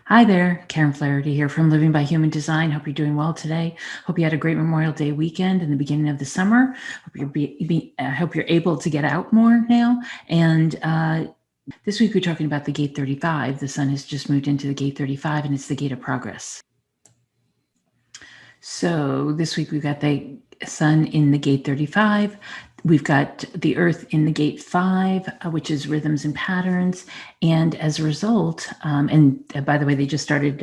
Hi there, Karen Flaherty here from Living by Human Design. Hope you're doing well today. Hope you had a great Memorial Day weekend in the beginning of the summer. Hope you're able to get out more now. And this week we're talking about the gate 35. The sun has just moved into the gate 35, and it's the gate of progress. So this week we've got the sun in the gate 35. We've got the earth in the gate 5, which is rhythms and patterns. And as a result, and by the way, they just started.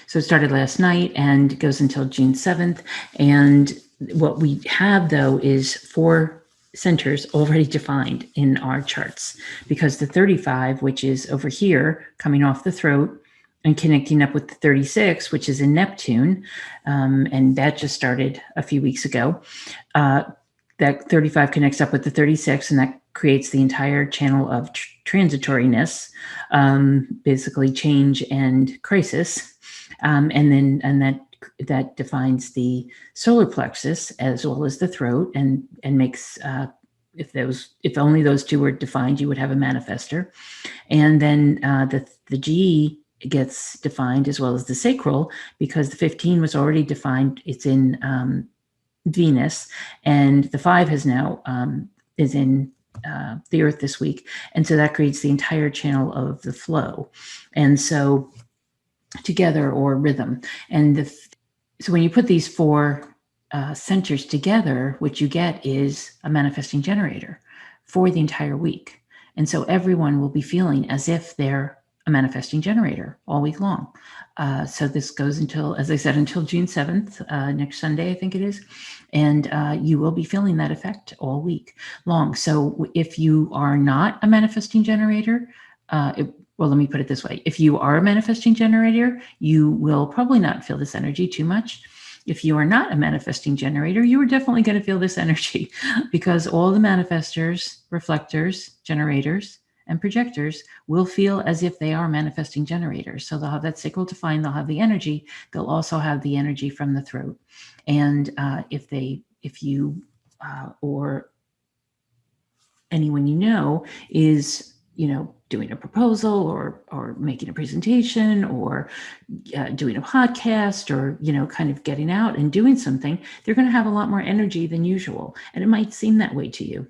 So it started last night and goes until June 7th. And what we have, though, is 4 centers already defined in our charts, because the 35, which is over here coming off the throat and connecting up with the 36, which is in Neptune, and that just started a few weeks ago. That 35 connects up with the 36, and that creates the entire channel of transitoriness, basically change and crisis. And that defines the solar plexus as well as the throat, and makes if only those two were defined, you would have a manifester. And then the G gets defined as well as the sacral, because the 15 was already defined. It's in Venus, and the 5 has now is in the Earth this week, and so that creates the entire channel of the flow. And so together, or rhythm. And so when you put these 4 centers together, what you get is a manifesting generator for the entire week. And so everyone will be feeling as if they're a manifesting generator all week long. So this goes until, as I said, until June 7th, next Sunday, I think it is. And you will be feeling that effect all week long. So if you are not a manifesting generator, well, let me put it this way. If you are a manifesting generator, you will probably not feel this energy too much. If you are not a manifesting generator, you are definitely going to feel this energy, because all the manifestors, reflectors, generators, and projectors will feel as if they are manifesting generators. So they'll have that sacral defined, they'll have the energy, they'll also have the energy from the throat. And if you or anyone you know is, doing a proposal, or making a presentation, or doing a podcast, or, kind of getting out and doing something, they're going to have a lot more energy than usual. And it might seem that way to you.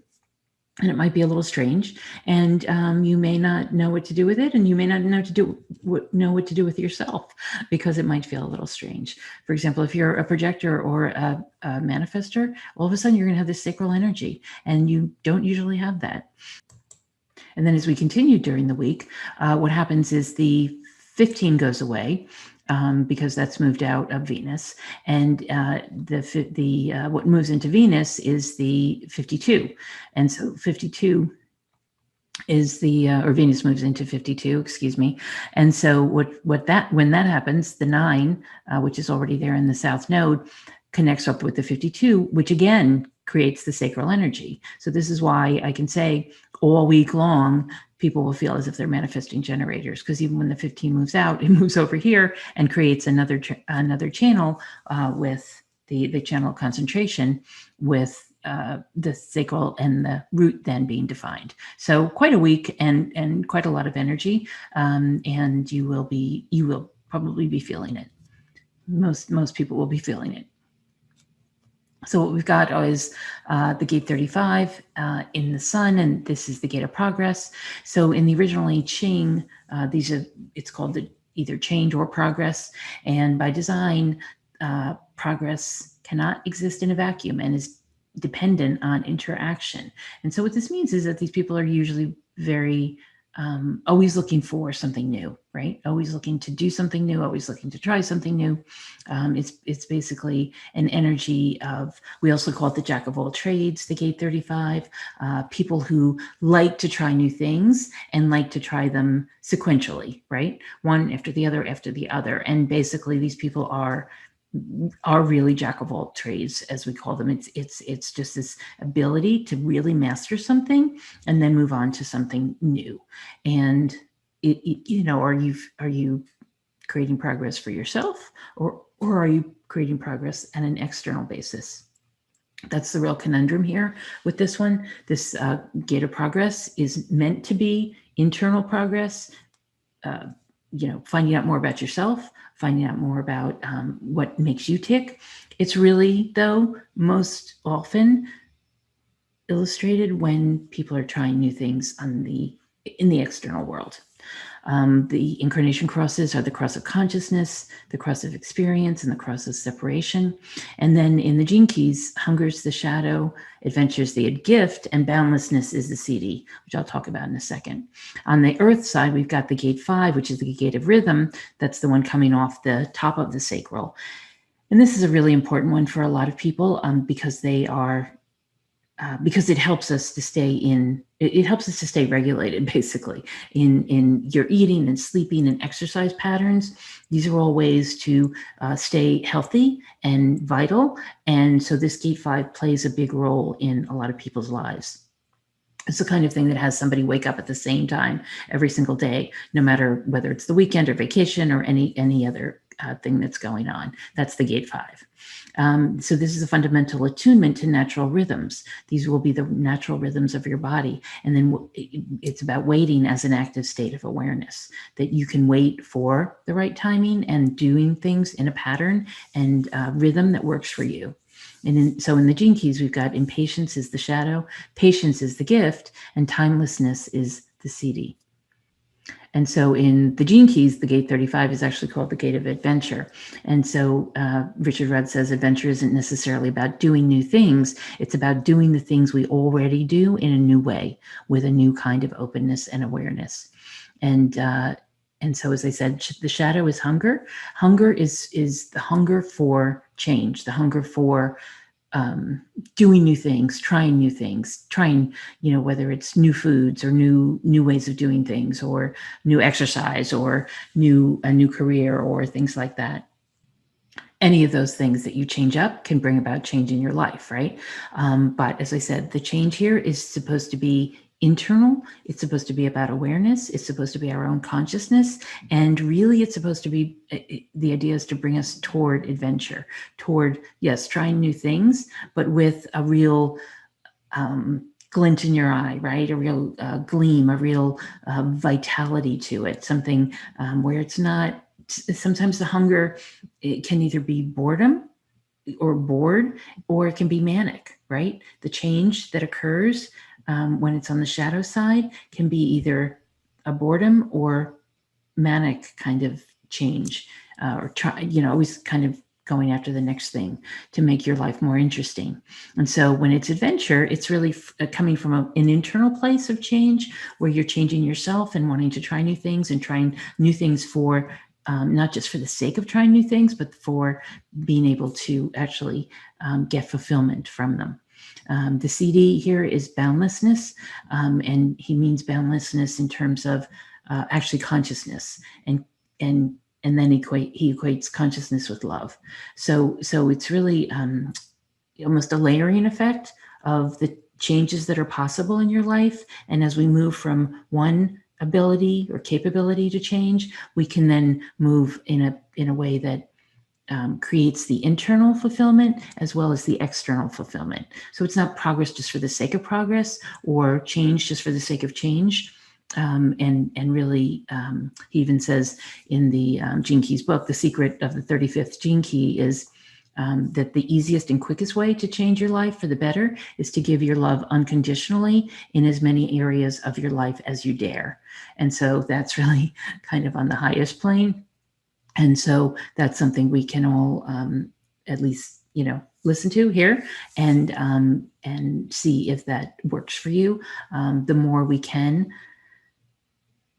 And it might be a little strange, and you may not know what to do with it, and you may not know what to do with yourself, because it might feel a little strange. For example, if you're a projector or a manifester, all of a sudden you're going to have this sacral energy, and you don't usually have that. And then as we continue during the week, what happens is the 15 goes away, because that's moved out of Venus, and what moves into Venus is the 52, and so 52 is or Venus moves into 52, excuse me. And so when that happens, the 9, which is already there in the south node, connects up with the 52, which again creates the sacral energy. So this is why I can say all week long, people will feel as if they're manifesting generators, because even when the 15 moves out, it moves over here and creates another channel with the channel concentration, with the sacral and the root then being defined. So quite a week, and quite a lot of energy, and you will probably be feeling it. Most people will be feeling it. So what we've got is the gate 35 in the sun, and this is the gate of progress. So in the original I Ching, it's called either change or progress. And by design, progress cannot exist in a vacuum and is dependent on interaction. And so what this means is that these people are usually very always looking for something new, right? Always looking to do something new, always looking to try something new. It's basically an energy of, we also call it the jack of all trades, the gate 35, people who like to try new things and like to try them sequentially, right? One after the other after the other. And basically these people are really jack of all trades, as we call them. It's just this ability to really master something and then move on to something new. And are you creating progress for yourself, or are you creating progress on an external basis? That's the real conundrum here with this one. This gate of progress is meant to be internal progress, finding out more about yourself, finding out more about what makes you tick. It's really, though, most often illustrated when people are trying new things in the external world. The incarnation crosses are the cross of consciousness, the cross of experience, and the cross of separation. And then in the gene keys, hunger is the shadow, adventure is the gift, and boundlessness is the CD, which I'll talk about in a second. On the earth side, we've got the gate 5, which is the gate of rhythm. That's the one coming off the top of the sacral. And this is a really important one for a lot of people because they are because it helps us to stay it helps us to stay regulated, basically, in your eating and sleeping and exercise patterns. These are all ways to stay healthy and vital. And so this gate 5 plays a big role in a lot of people's lives. It's the kind of thing that has somebody wake up at the same time every single day, no matter whether it's the weekend or vacation or any other thing that's going on. That's the gate 5. So this is a fundamental attunement to natural rhythms. These will be the natural rhythms of your body. And then it's about waiting as an active state of awareness, that you can wait for the right timing and doing things in a pattern and rhythm that works for you. And so in the gene keys, we've got impatience is the shadow, patience is the gift, and timelessness is the CD. And so in the gene keys, the gate 35 is actually called the gate of adventure. And so Richard Rudd says adventure isn't necessarily about doing new things. It's about doing the things we already do in a new way with a new kind of openness and awareness. And so, as I said, the shadow is hunger. Hunger is the hunger for change, the hunger for doing new things, trying new things, whether it's new foods or new ways of doing things, or new exercise, or a new career, or things like that. Any of those things that you change up can bring about change in your life, right? But as I said, the change here is supposed to be internal. It's supposed to be about awareness. It's supposed to be our own consciousness. And really, it's supposed to be, the idea is to bring us toward adventure, toward, yes, trying new things, but with a real glint in your eye, right? A real gleam, a real vitality to it, something where it's not, sometimes the hunger, it can either be boredom or bored, or it can be manic, right? The change that occurs when it's on the shadow side can be either a boredom or manic kind of change, or always kind of going after the next thing to make your life more interesting. And so when it's adventure, it's really coming from an internal place of change, where you're changing yourself and wanting to try new things, and trying new things for not just for the sake of trying new things, but for being able to actually get fulfillment from them. The CD here is boundlessness, and he means boundlessness in terms of actually consciousness, and then he equates consciousness with love. So it's really almost a layering effect of the changes that are possible in your life. And as we move from one ability or capability to change, we can then move in a way that creates the internal fulfillment as well as the external fulfillment. So it's not progress just for the sake of progress, or change just for the sake of change. And really, he even says in the Gene Keys book, the secret of the 35th Gene Key is that the easiest and quickest way to change your life for the better is to give your love unconditionally in as many areas of your life as you dare. And so that's really kind of on the highest plane. And so that's something we can all at least, listen to here and see if that works for you. The more we can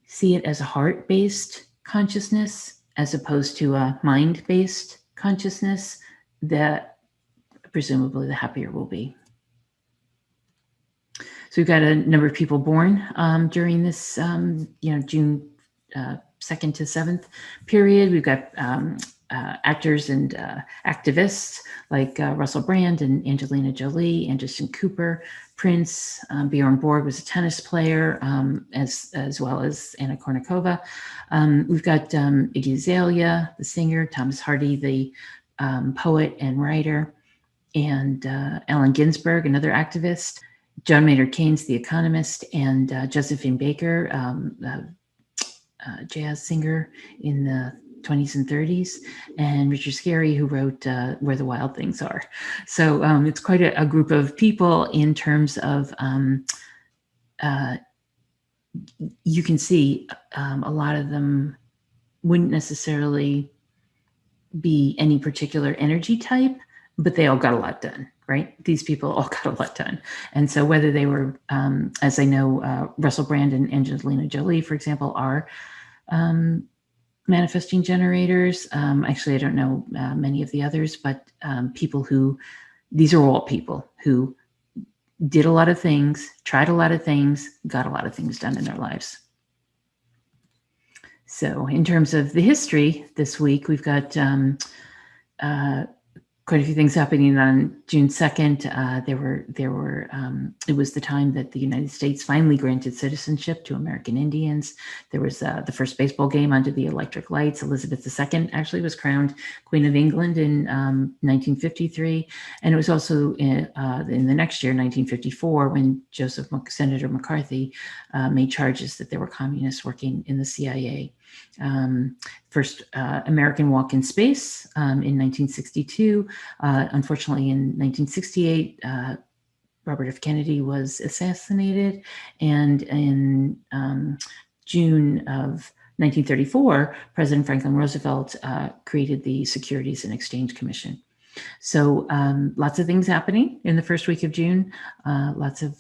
see it as a heart-based consciousness as opposed to a mind-based consciousness, that presumably the happier we'll be. So we've got a number of people born during this, June 2nd to 7th period. We've got actors and activists like Russell Brand and Angelina Jolie, Anderson Cooper, Prince, Bjorn Borg was a tennis player, as well as Anna Kournikova. We've got Iggy Azalea, the singer, Thomas Hardy, the poet and writer, and Allen Ginsberg, another activist, John Maynard Keynes, the economist, and Josephine Baker, jazz singer in the 20s and 30s, and Richard Scarry, who wrote Where the Wild Things Are. So it's quite a group of people in terms of you can see a lot of them wouldn't necessarily be any particular energy type, but they all got a lot done, right? These people all got a lot done. And so whether they were, as I know, Russell Brand and Angelina Jolie, for example, are manifesting generators. Actually, I don't know many of the others, but people who, these are all people who did a lot of things, tried a lot of things, got a lot of things done in their lives. So in terms of the history this week, we've got quite a few things happening on June 2nd. It was the time that the United States finally granted citizenship to American Indians. There was the first baseball game under the electric lights. Elizabeth II actually was crowned Queen of England in 1953. And it was also in the next year, 1954, when Senator McCarthy made charges that there were communists working in the CIA. First American walk in space in 1962. Unfortunately, in 1968, Robert F. Kennedy was assassinated, and in June of 1934, President Franklin Roosevelt created the Securities and Exchange Commission. So lots of things happening in the first week of June, lots of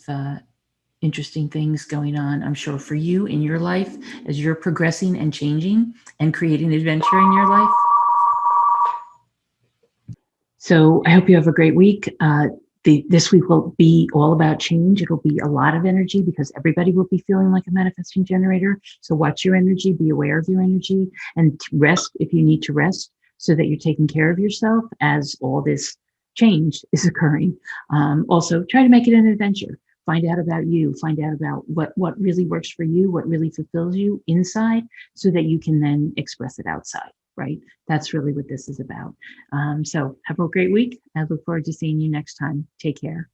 interesting things going on, I'm sure, for you in your life as you're progressing and changing and creating adventure in your life. So I hope you have a great week. This week will be all about change. It'll be a lot of energy because everybody will be feeling like a manifesting generator. So watch your energy, be aware of your energy, and rest if you need to rest so that you're taking care of yourself as all this change is occurring. Also, try to make it an adventure. Find out about you, find out about what really works for you, what really fulfills you inside, so that you can then express it outside, right? That's really what this is about. So have a great week. I look forward to seeing you next time. Take care.